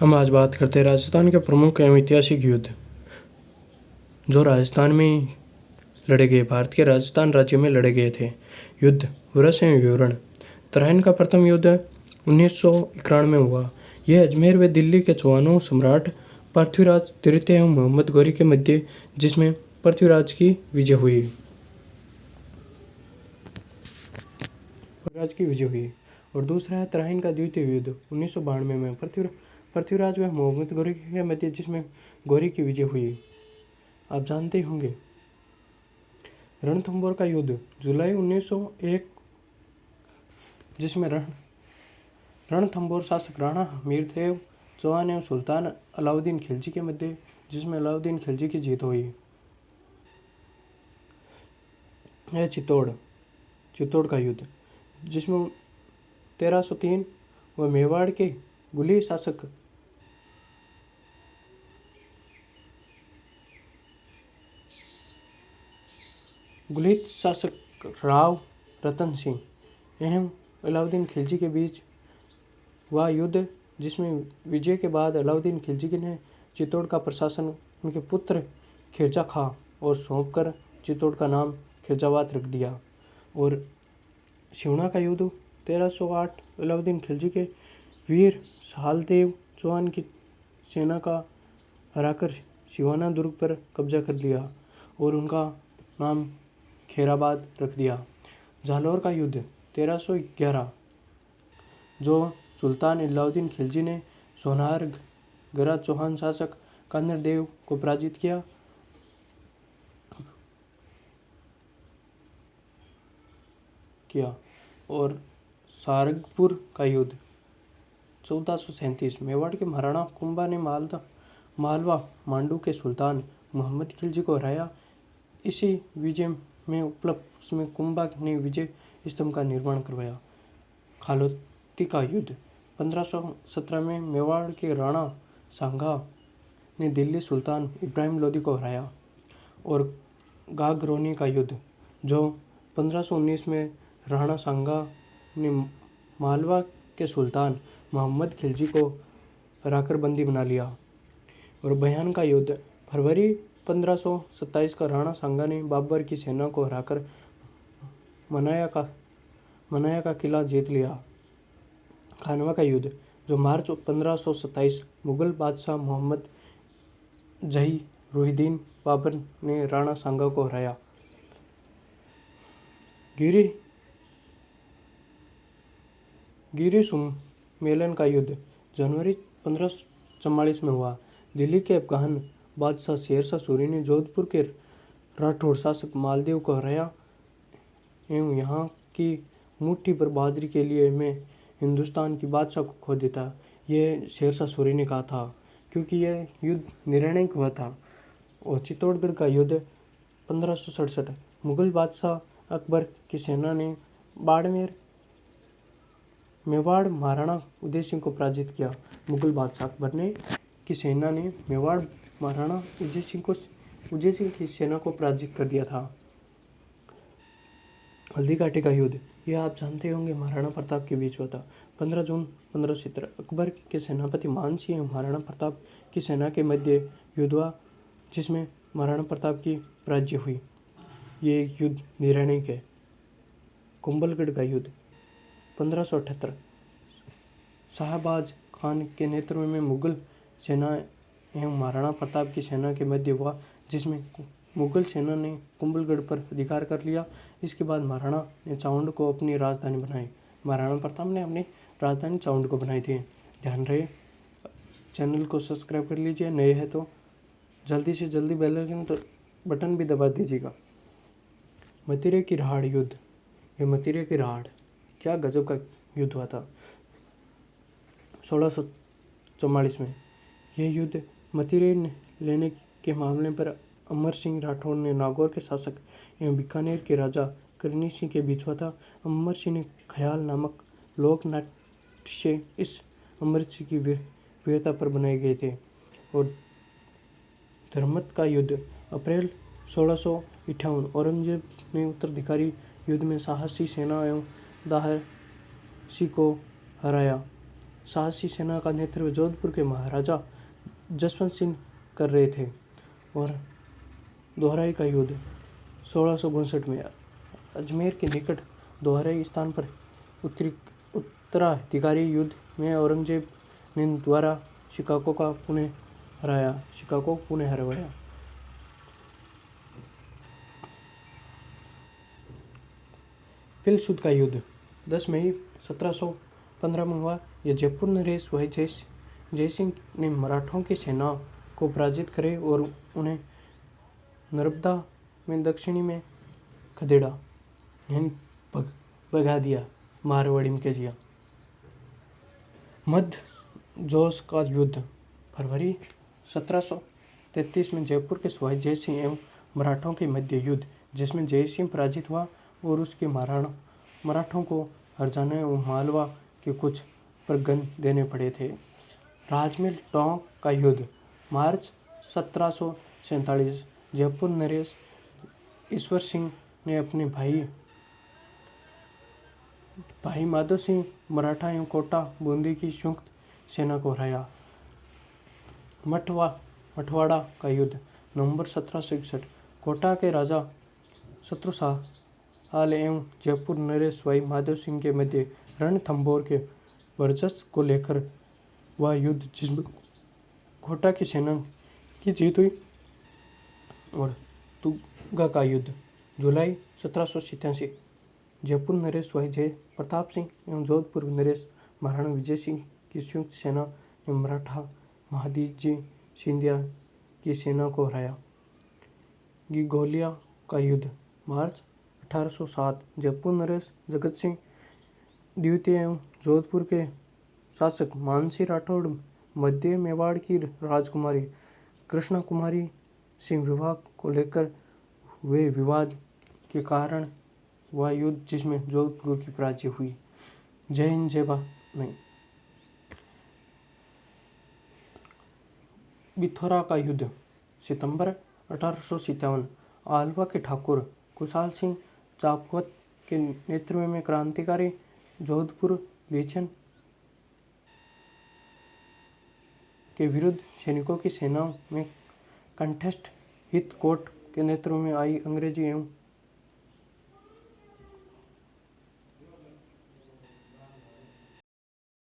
हम आज बात करते हैं राजस्थान के प्रमुख एवं ऐतिहासिक युद्ध जो राजस्थान में लड़े गए। भारत के राजस्थान राज्य में लड़े गए थे। युद्ध उरस एवं विवरण। तराइन का प्रथम युद्ध 1991 में हुआ। यह अजमेर व दिल्ली के चौहानों सम्राट पृथ्वीराज तृतीय एवं मोहम्मद गौरी के मध्य, जिसमें पृथ्वीराज की विजय हुई। और दूसरा है तराइन का द्वितीय युद्ध 1992 में पृथ्वीराज व मोहम्मद गौरी के मध्य, जिसमें गौरी की विजय हुई। आप जानते होंगे। रणथंभौर का युद्ध जुलाई 1901, जिसमें रणथंभौर शासक राणा हमीरदेव चौहान एवं सुल्तान अलाउद्दीन खिलजी के मध्य, जिसमें अलाउद्दीन खिलजी की जीत हुई। यह चित्तौड़ का युद्ध, जिसमें 1303 व मेवाड़ के गुली शासक राव रतन सिंह एवं अलाउद्दीन खिलजी के बीच हुआ युद्ध, जिसमें विजय के बाद अलाउद्दीन खिलजी ने चित्तौड़ का प्रशासन उनके पुत्र खिरजा खां और सौंपकर चित्तौड़ का नाम खिरजावात रख दिया। और सिवना का युद्ध 1308 अलाउद्दीन खिलजी के वीर सहालदेव चौहान की सेना का हराकर सिवाना दुर्ग पर कब्जा कर लिया और उनका नाम खैराबाद रख दिया। जालौर का युद्ध 1311, जो सुल्तान अलाउद्दीन खिलजी ने सोनारगढ़ चौहान शासक कन्नड़ देव को पराजित किया। और सारंगपुर का युद्ध 1437, मेवाड़ के महाराणा कुंभा ने मालवा मांडू के सुल्तान मोहम्मद खिलजी को हराया। इसी विजय में उपलब्ध उसमें कुंभा ने विजय स्तंभ का निर्माण करवाया। खालोती का युद्ध 1517 में मेवाड़ के राणा सांगा ने दिल्ली सुल्तान इब्राहिम लोदी को हराया। और गागरोनी का युद्ध, जो 1519 में राणा सांगा ने मालवा के सुल्तान मोहम्मद खिलजी को हराकर बंदी बना लिया। और बयान का युद्ध फरवरी 1527 का राणा सांगा ने बाबर की सेना को हराकर मनाया का किला जीत लिया। खानवा का युद्ध, जो मार्च 1527 मुगल बादशाह मोहम्मद जहीरुद्दीन बाबर ने राणा सांगा को हराया। गिरी सम्मेलन का युद्ध जनवरी 1544 में हुआ। दिल्ली के अफगान बादशाह शेरशाह सूरी ने जोधपुर के राठौड़ शासक मालदेव को हराया एवं यहाँ की मुट्ठी भर बाजरी के लिए मैं हिंदुस्तान की बादशाह को खो देता, ये शेरशाह सूरी ने कहा था, क्योंकि यह युद्ध निर्णायक हुआ था। और चित्तौड़गढ़ का युद्ध 1567, मुगल बादशाह अकबर की सेना ने मेवाड़ महाराणा उदय सिंह को पराजित किया। मुगल बादशाह अकबर की सेना ने मेवाड़ महाराणा उदय सिंह की सेना को पराजित कर दिया था। हल्दी घाटी का युद्ध, यह आप जानते होंगे, महाराणा प्रताप के बीच हुआ था। 15 जून 1570 अकबर के सेनापति मान सिंह एवं महाराणा प्रताप की सेना के मध्य युद्ध हुआ, जिसमें महाराणा प्रताप की पराजय हुई। ये युद्ध निर्णायक है। कुंभलगढ़ का युद्ध 1578 शाहबाज खान के नेतृत्व में मुगल सेना एवं महाराणा प्रताप की सेना के मध्य हुआ, जिसमें मुगल सेना ने कुंभलगढ़ पर अधिकार कर लिया। इसके बाद महाराणा ने चावंड को अपनी राजधानी बनाई। महाराणा प्रताप ने अपनी राजधानी चावंड को बनाई थी। ध्यान रहे, चैनल को सब्सक्राइब कर लीजिए, नए हैं तो जल्दी से जल्दी बेल आइकन तो बटन भी दबा दीजिएगा। मतीरे की राड़ युद्ध, ये मतीरे की राड़ क्या गजब का युद्ध हुआ था 1644 में। यह युद्ध मतीरे लेने के मामले पर अमर सिंह राठौड़ ने नागौर के शासक एवं बीकानेर के राजा करनी सिंह के बीच हुआ था। अमर सिंह ने ख्याल नामक लोक नाट्य इस अमर सिंह की वीरता पर बनाए गए थे। और धर्मत का युद्ध अप्रैल 1658, औरंगजेब ने उत्तराधिकारी युद्ध में साहसी सेना एवं दाहसी को हराया। साहसी सेना का नेतृत्व जोधपुर के महाराजा जसवंत सिंह कर रहे थे। और दोहराई का युद्ध 1659 में अजमेर के निकट दोहराई स्थान पर उत्तराधिकारी युद्ध में औरंगजेब ने द्वारा शिकागो पुनः हरवाया। पिलसूद का युद्ध 10 मई 1715 में हुआ। यह जयपुर नरेश भाई जयसिंह ने मराठों की सेना को पराजित करे और उन्हें नर्मदा में दक्षिणी में खदेड़ा यानी भगा दिया। मारवाड़ी में कजिया। मध्य जोश का युद्ध फरवरी 1733 में जयपुर के सिपाही जयसिंह एवं मराठों के मध्य युद्ध, जिसमें जयसिंह पराजित हुआ और उसके मराठों को हरजाना एवं मालवा के कुछ प्रगण देने पड़े थे। राजमहल टोंक का युद्ध मार्च 1747 जयपुर नरेश ईश्वर सिंह ने अपने भाई माधव सिंह मराठा एवं कोटा बूंदी की संयुक्त सेना को हराया। मठवाड़ा का युद्ध नवंबर 1761 कोटा के राजा शत्रुसाल एवं जयपुर नरेश भाई माधव सिंह के मध्य रणथंभौर के वर्चस्व को लेकर वह युद्ध, जिसमें कोटा की सेना की जीत हुई। और तुंगा का युद्ध जुलाई 1787 जयपुर नरेश भाई जय प्रताप सिंह एवं जोधपुर नरेश महाराणा विजय सिंह की संयुक्त सेना ने मराठा महादजी सिंधिया की सेना को हराया। गिगोलिया का युद्ध मार्च 1807 जयपुर नरेश जगत सिंह द्वितीय एवं जोधपुर के शासक मानसी राठौड़ मध्य मेवाड़ की राजकुमारी कृष्णा कुमारी से विवाह को लेकर हुए विवाद के कारण वह युद्ध, जिसमें जोधपुर की पराजय हुई। जय हिंद जय भारत। बिथौरा का युद्ध सितंबर 1857 आलवा के ठाकुर कुशाल सिंह चाकवत के नेतृत्व में क्रांतिकारी जोधपुर लीचन के विरुद्ध सैनिकों की सेना में कंटेस्ट हितकोट के नेतृत्व में आई। अंग्रेजी एवं